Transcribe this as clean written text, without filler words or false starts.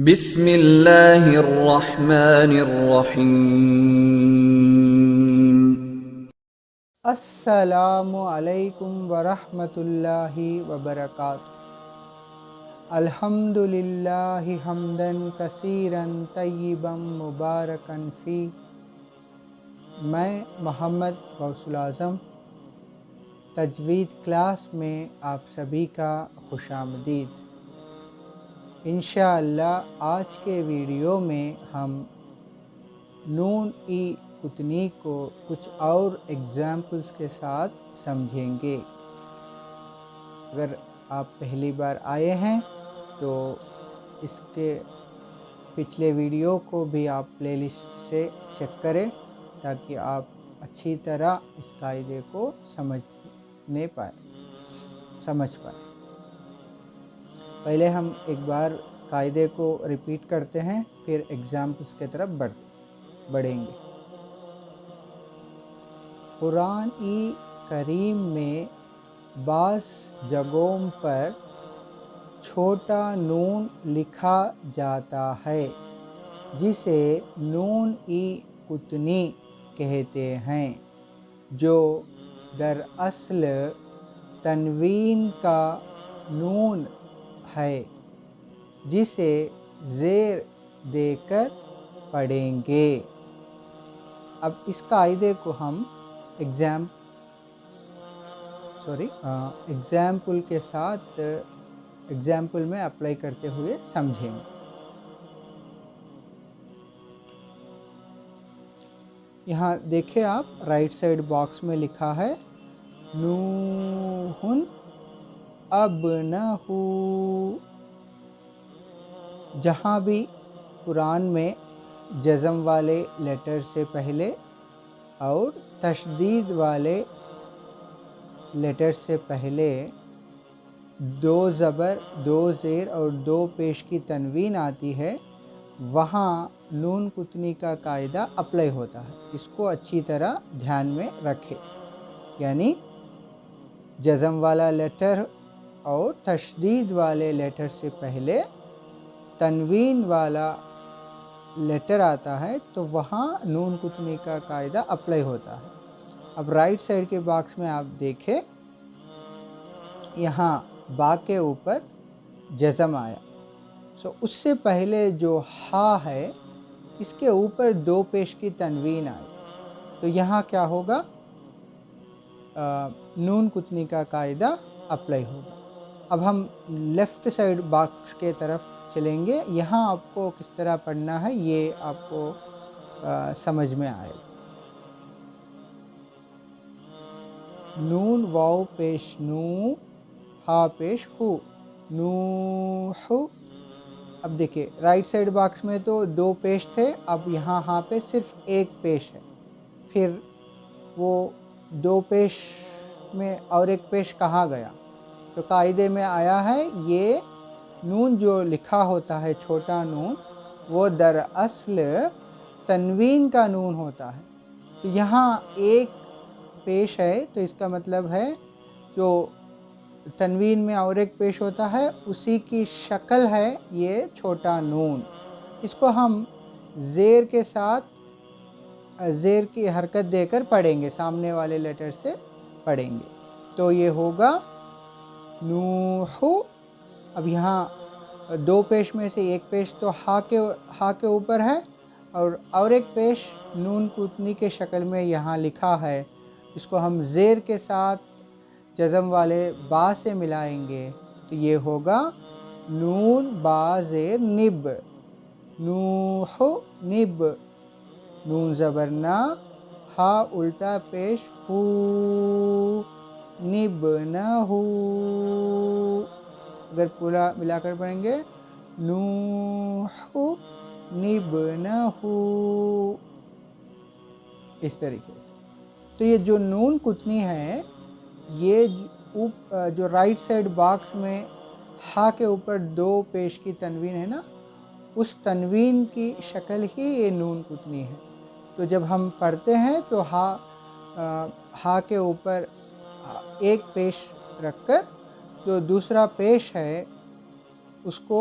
بسم اللہ الرحمن الرحیم۔ السلام علیکم ورحمۃ اللہ وبرکاتہ۔ الحمد للہ حمدًا کثیرًا طیبًا مبارکًا فی۔ میں محمد غوث الاعظم تجوید کلاس میں آپ سبھی کا خوش آمدید۔ انشاءاللہ آج کے ویڈیو میں ہم نون ای قطنی کو کچھ اور ایگزامپلس کے ساتھ سمجھیں گے۔ اگر آپ پہلی بار آئے ہیں تو اس کے پچھلے ویڈیو کو بھی آپ پلے لسٹ سے چیک کریں تاکہ آپ اچھی طرح اس قاعدے کو سمجھ پائیں۔ پہلے ہم ایک بار قاعدے کو ریپیٹ کرتے ہیں، پھر ایگزامپلس کی طرف بڑھیں گے۔ قرآن کریم میں بعض جگہوں پر چھوٹا نون لکھا جاتا ہے جسے نون قطنی کہتے ہیں، جو دراصل تنوین کا نون ہے، جسے زیر دے کر پڑھیں گے۔ اب اس قاعدے کو ہم ایگزامپل کے ساتھ ایگزامپل میں اپلائی کرتے ہوئے سمجھیں گے۔ یہاں دیکھیں آپ رائٹ سائڈ باکس میں لکھا ہے نوح ابنہ۔ جہاں بھی قرآن میں جزم والے لیٹر سے پہلے اور تشدید والے لیٹر سے پہلے دو زبر، دو زیر اور دو پیش کی تنوین آتی ہے، وہاں نون قطنی کا قاعدہ اپلائی ہوتا ہے۔ اس کو اچھی طرح دھیان میں رکھیں، یعنی جزم والا لیٹر اور تشدید والے لیٹر سے پہلے تنوین والا لیٹر آتا ہے تو وہاں نون قطنی کا قاعدہ اپلائی ہوتا ہے۔ اب رائٹ سائڈ کے باکس میں آپ دیکھیں، یہاں با کے اوپر جزم آیا، اس سے پہلے جو ہا ہے اس کے اوپر دو پیش کی تنوین آئی، تو یہاں کیا ہوگا؟ نون قطنی کا قاعدہ اپلائی ہوگا۔ اب ہم لیفٹ سائڈ باکس کے طرف چلیں گے، یہاں آپ کو کس طرح پڑھنا ہے یہ آپ کو سمجھ میں آئے گا۔ نون واو پیش نو، ہا پیش ہو، نوح۔ اب دیکھیں رائٹ سائڈ باکس میں تو دو پیش تھے، اب یہاں ہاں پہ صرف ایک پیش ہے، پھر وہ دو پیش میں اور ایک پیش کہاں گیا؟ تو قاعدے میں آیا ہے یہ نون جو لکھا ہوتا ہے چھوٹا نون، وہ دراصل تنوین کا نون ہوتا ہے، تو یہاں ایک پیش ہے تو اس کا مطلب ہے جو تنوین میں اور ایک پیش ہوتا ہے اسی کی شکل ہے یہ چھوٹا نون۔ اس کو ہم زیر کے ساتھ زیر کی حرکت دے کر پڑھیں گے، سامنے والے لیٹر سے پڑھیں گے، تو یہ ہوگا نوح۔ اب یہاں دو پیش میں سے ایک پیش تو ہا کے اوپر ہے اور ایک پیش نون قطنی کے شکل میں یہاں لکھا ہے، اس کو ہم زیر کے ساتھ جزم والے با سے ملائیں گے تو یہ ہوگا نون با زیر نب، نوح نب، نون زبر نا، ہا الٹا پیش ہو، نب نہ ہو۔ اگر پورا ملا کر پڑھیں گے نوح نب نہ ہو، اس طریقے سے۔ تو یہ جو نون قطنی ہے، یہ جو رائٹ سائڈ باکس میں ہا کے اوپر دو پیش کی تنوین ہے نا، اس تنوین کی شکل ہی یہ نون قطنی ہے۔ تو جب ہم پڑھتے ہیں تو ہا کے اوپر ایک پیش رکھ کر جو دوسرا پیش ہے اس کو